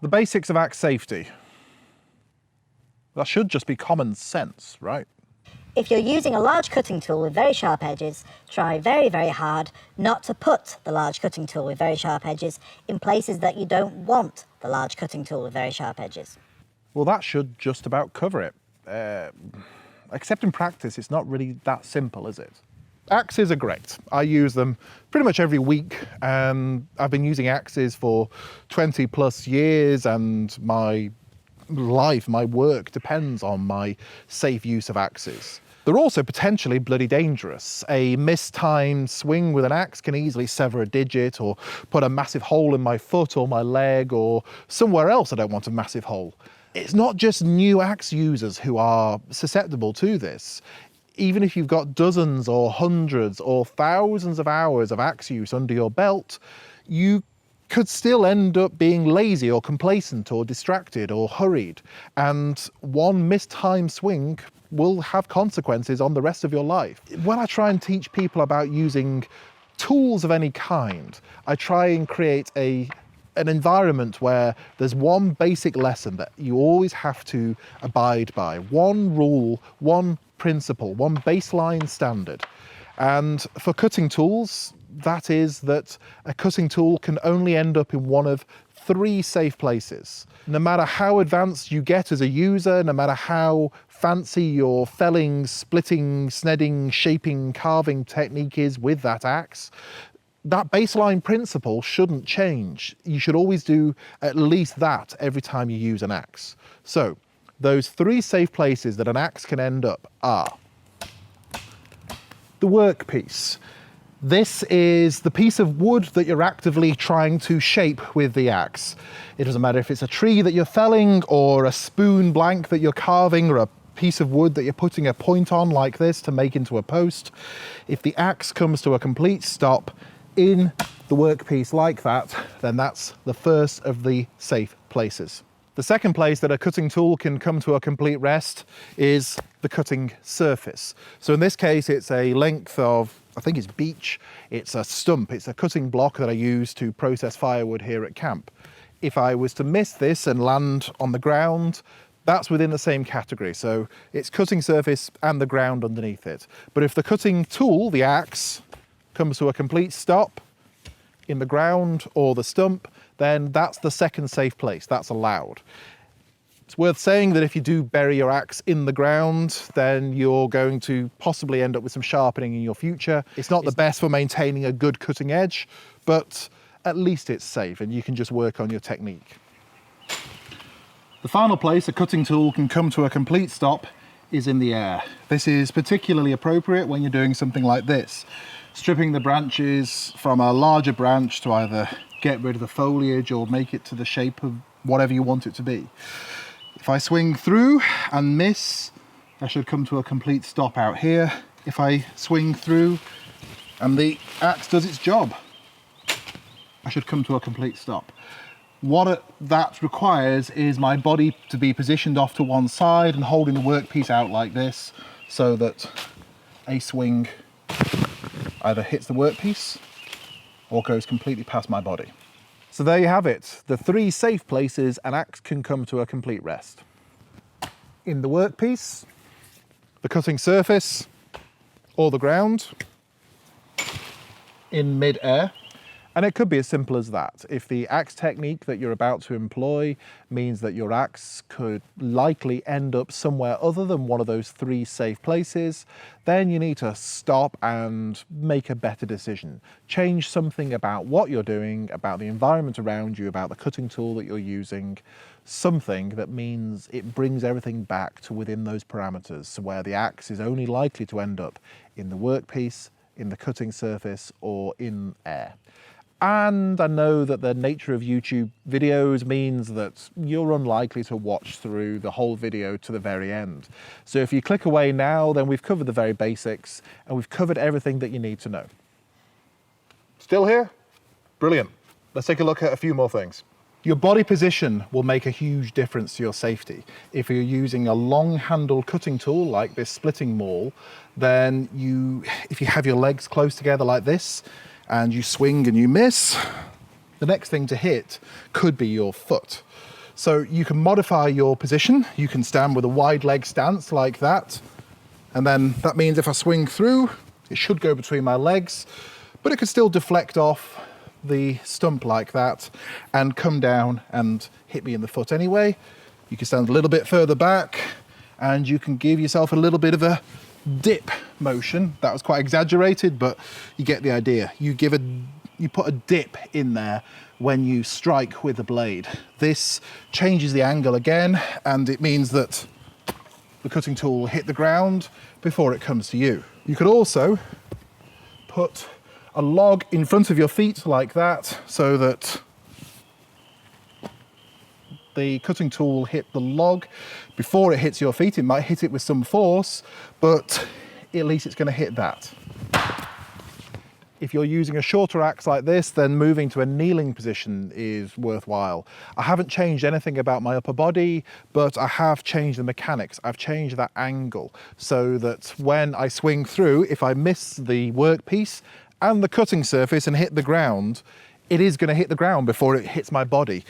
The basics of axe safety. That should just be common sense, right? If you're using a large cutting tool with very sharp edges, try very, very hard not to put the large cutting tool with very sharp edges in places that you don't want the large cutting tool with very sharp edges. Well, that should just about cover it. Except in practice, it's not really that simple, is it? Axes are great. I use them pretty much every week, and I've been using axes for 20 plus years, and my life, my work depends on my safe use of axes. They're also potentially bloody dangerous. A mistimed swing with an axe can easily sever a digit or put a massive hole in my foot or my leg or somewhere else I don't want a massive hole. It's not just new axe users who are susceptible to this. Even if you've got dozens or hundreds or thousands of hours of axe use under your belt, you could still end up being lazy or complacent or distracted or hurried. And one mistimed swing will have consequences on the rest of your life. When I try and teach people about using tools of any kind, I try and create an environment where there's one basic lesson that you always have to abide by. One rule, one principle, one baseline standard. And for cutting tools, that is that a cutting tool can only end up in one of 3 safe places. No matter how advanced you get as a user, no matter how fancy your felling, splitting, snedding, shaping, carving technique is with that axe, that baseline principle shouldn't change. You should always do at least that every time you use an axe. So, those 3 safe places that an axe can end up are the workpiece. This is the piece of wood that you're actively trying to shape with the axe. It doesn't matter if it's a tree that you're felling or a spoon blank that you're carving or a piece of wood that you're putting a point on like this to make into a post. If the axe comes to a complete stop in the workpiece like that, then that's the first of the safe places. The second place that a cutting tool can come to a complete rest is the cutting surface. So in this case, it's a length of, I think it's beech, it's a stump, it's a cutting block that I use to process firewood here at camp. If I was to miss this and land on the ground, that's within the same category. So it's cutting surface and the ground underneath it. But if the cutting tool, the axe, comes to a complete stop in the ground or the stump, then that's the second safe place, that's allowed. It's worth saying that if you do bury your axe in the ground, then you're going to possibly end up with some sharpening in your future. It's not the best for maintaining a good cutting edge, but at least it's safe and you can just work on your technique. The final place a cutting tool can come to a complete stop is in the air. This is particularly appropriate when you're doing something like this, stripping the branches from a larger branch to either get rid of the foliage or make it to the shape of whatever you want it to be. If I swing through and miss, I should come to a complete stop out here. If I swing through and the axe does its job, I should come to a complete stop. What that requires is my body to be positioned off to one side and holding the workpiece out like this so that a swing either hits the workpiece or goes completely past my body. So there you have it, the 3 safe places an axe can come to a complete rest. In the workpiece, the cutting surface, or the ground, in mid-air. And it could be as simple as that. If the axe technique that you're about to employ means that your axe could likely end up somewhere other than one of those 3 safe places, then you need to stop and make a better decision. Change something about what you're doing, about the environment around you, about the cutting tool that you're using, something that means it brings everything back to within those parameters, so where the axe is only likely to end up in the workpiece, in the cutting surface, or in air. And I know that the nature of YouTube videos means that you're unlikely to watch through the whole video to the very end. So if you click away now, then we've covered the very basics and we've covered everything that you need to know. Still here? Brilliant. Let's take a look at a few more things. Your body position will make a huge difference to your safety. If you're using a long-handled cutting tool like this splitting maul, then if you have your legs close together like this, and you swing and you miss, the next thing to hit could be your foot. So you can modify your position. You can stand with a wide leg stance like that. And then that means if I swing through, it should go between my legs, but it could still deflect off the stump like that and come down and hit me in the foot anyway. You can stand a little bit further back and you can give yourself a little bit of a dip motion. That was quite exaggerated, but you get the idea. You put a dip in there when you strike with the blade. This changes the angle again, and it means that the cutting tool will hit the ground before it comes to you. You could also put a log in front of your feet like that, so that the cutting tool will hit the log before it hits your feet. It might hit it with some force, but at least it's going to hit that. If you're using a shorter axe like this, then moving to a kneeling position is worthwhile. I haven't changed anything about my upper body, but I have changed the mechanics. I've changed that angle so that when I swing through, if I miss the workpiece and the cutting surface and hit the ground, it is going to hit the ground before it hits my body.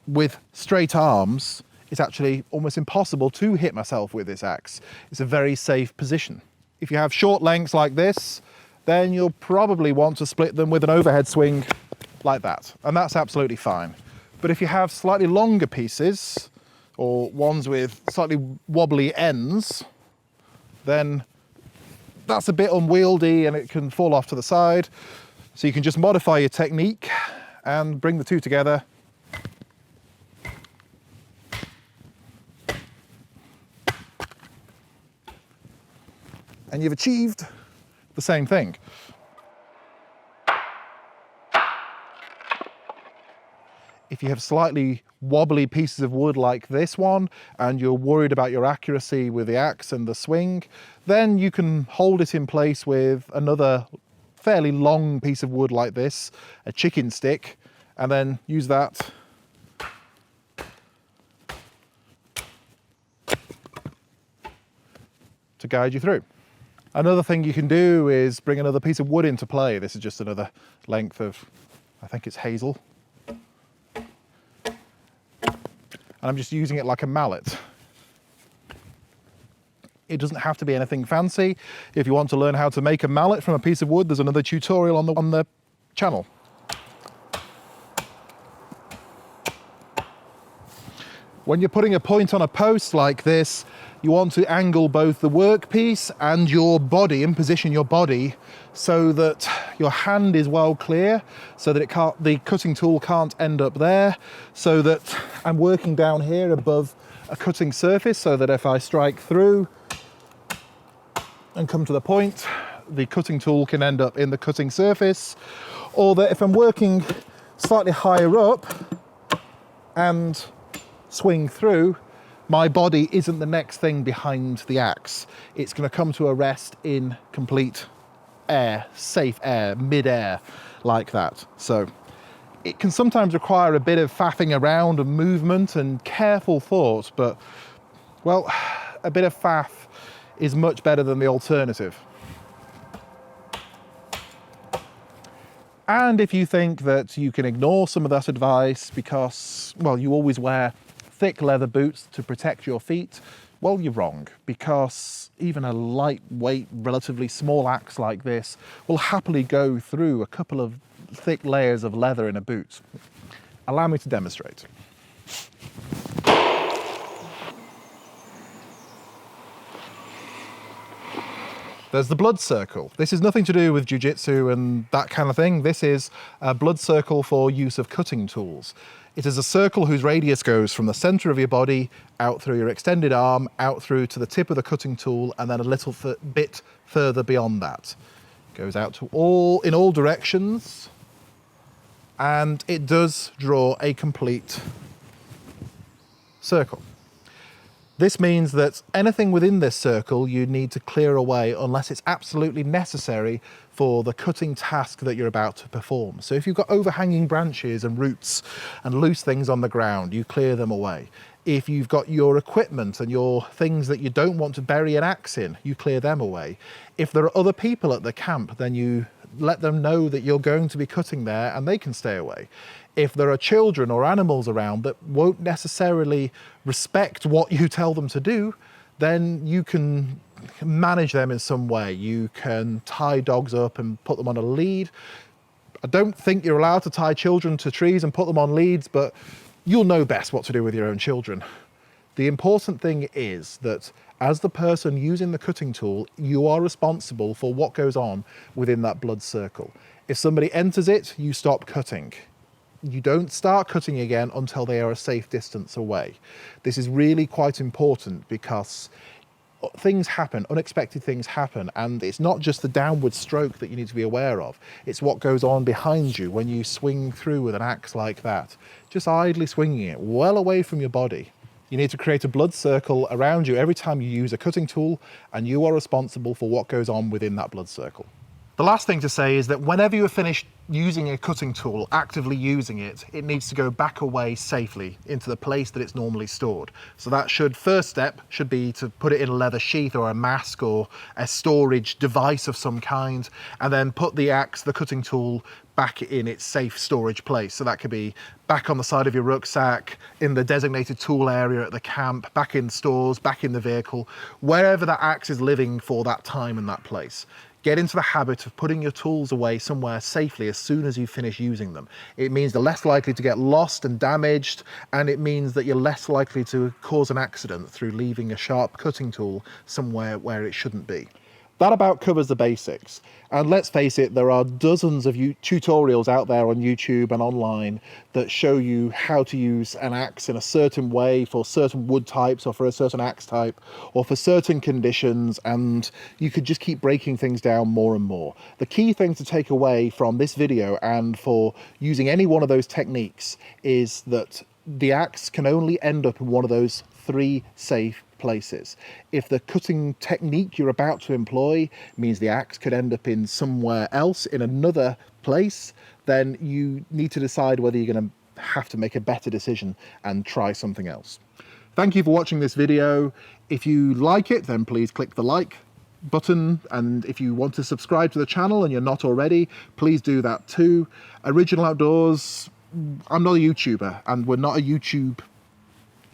With straight arms, it's actually almost impossible to hit myself with this axe. It's a very safe position. If you have short lengths like this, then you'll probably want to split them with an overhead swing like that, and that's absolutely fine. But if you have slightly longer pieces, or ones with slightly wobbly ends, then that's a bit unwieldy and it can fall off to the side. So you can just modify your technique and bring the two together. And you've achieved the same thing. If you have slightly wobbly pieces of wood like this one, and you're worried about your accuracy with the axe and the swing, then you can hold it in place with another fairly long piece of wood like this, a chicken stick, and then use that to guide you through. Another thing you can do is bring another piece of wood into play. This is just another length of, I think it's hazel. And I'm just using it like a mallet. It doesn't have to be anything fancy. If you want to learn how to make a mallet from a piece of wood, there's another tutorial on the channel. When you're putting a point on a post like this, you want to angle both the workpiece and your body and position your body so that your hand is well clear, so that the cutting tool can't end up there, so that I'm working down here above a cutting surface, so that if I strike through and come to the point, the cutting tool can end up in the cutting surface, or that if I'm working slightly higher up and swing through, my body isn't the next thing behind the axe. It's going to come to a rest in complete air, safe air, mid-air, like that. So it can sometimes require a bit of faffing around and movement and careful thought, but, well, a bit of faff is much better than the alternative. And if you think that you can ignore some of that advice because, well, you always wear thick leather boots to protect your feet, well, you're wrong, because even a lightweight, relatively small axe like this will happily go through a couple of thick layers of leather in a boot. Allow me to demonstrate. There's the blood circle. This is nothing to do with jiu-jitsu and that kind of thing. This is a blood circle for use of cutting tools. It is a circle whose radius goes from the center of your body out through your extended arm, out through to the tip of the cutting tool, and then a little bit further beyond that. It goes out to in all directions, and it does draw a complete circle. This means that anything within this circle you need to clear away unless it's absolutely necessary for the cutting task that you're about to perform. So if you've got overhanging branches and roots and loose things on the ground, you clear them away. If you've got your equipment and your things that you don't want to bury an axe in, you clear them away. If there are other people at the camp, then you let them know that you're going to be cutting there and they can stay away. If there are children or animals around that won't necessarily respect what you tell them to do, then you can manage them in some way. You can tie dogs up and put them on a lead. I don't think you're allowed to tie children to trees and put them on leads, but you'll know best what to do with your own children. The important thing is that as the person using the cutting tool, you are responsible for what goes on within that blood circle. If somebody enters it, you stop cutting. You don't start cutting again until they are a safe distance away. This is really quite important because things happen, unexpected things happen, and it's not just the downward stroke that you need to be aware of. It's what goes on behind you when you swing through with an axe like that. Just idly swinging it well away from your body. You need to create a blood circle around you every time you use a cutting tool, and you are responsible for what goes on within that blood circle. The last thing to say is that whenever you are finished using a cutting tool, actively using it, it needs to go back away safely into the place that it's normally stored. So that first step should be to put it in a leather sheath or a mask or a storage device of some kind, and then put the axe, the cutting tool, back in its safe storage place. So that could be back on the side of your rucksack, in the designated tool area at the camp, back in stores, back in the vehicle, wherever that axe is living for that time and that place. Get into the habit of putting your tools away somewhere safely as soon as you finish using them. It means they're less likely to get lost and damaged, and it means that you're less likely to cause an accident through leaving a sharp cutting tool somewhere where it shouldn't be. That about covers the basics. And let's face it, there are dozens of tutorials out there on YouTube and online that show you how to use an axe in a certain way for certain wood types or for a certain axe type or for certain conditions, and you could just keep breaking things down more and more. The key thing to take away from this video and for using any one of those techniques is that the axe can only end up in one of those 3 safe places. If the cutting technique you're about to employ means the axe could end up in somewhere else, in another place, then you need to decide whether you're going to have to make a better decision and try something else. Thank you for watching this video. If you like it, then please click the like button, and if you want to subscribe to the channel and you're not already, please do that too. Original Outdoors, I'm not a YouTuber, and we're not a YouTube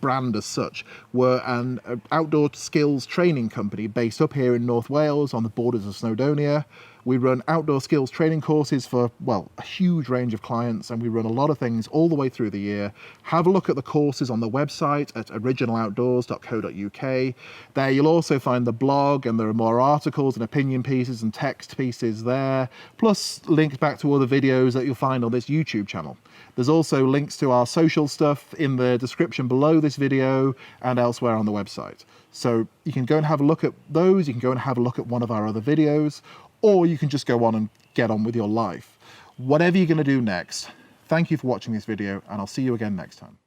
brand as such. We're an outdoor skills training company based up here in North Wales on the borders of Snowdonia. We run outdoor skills training courses for, well, a huge range of clients, and we run a lot of things all the way through the year. Have a look at the courses on the website at originaloutdoors.co.uk. There you'll also find the blog, and there are more articles and opinion pieces and text pieces there, plus links back to other videos that you'll find on this YouTube channel. There's also links to our social stuff in the description below this video and elsewhere on the website. So you can go and have a look at those, you can go and have a look at one of our other videos, or you can just go on and get on with your life. Whatever you're going to do next, thank you for watching this video, and I'll see you again next time.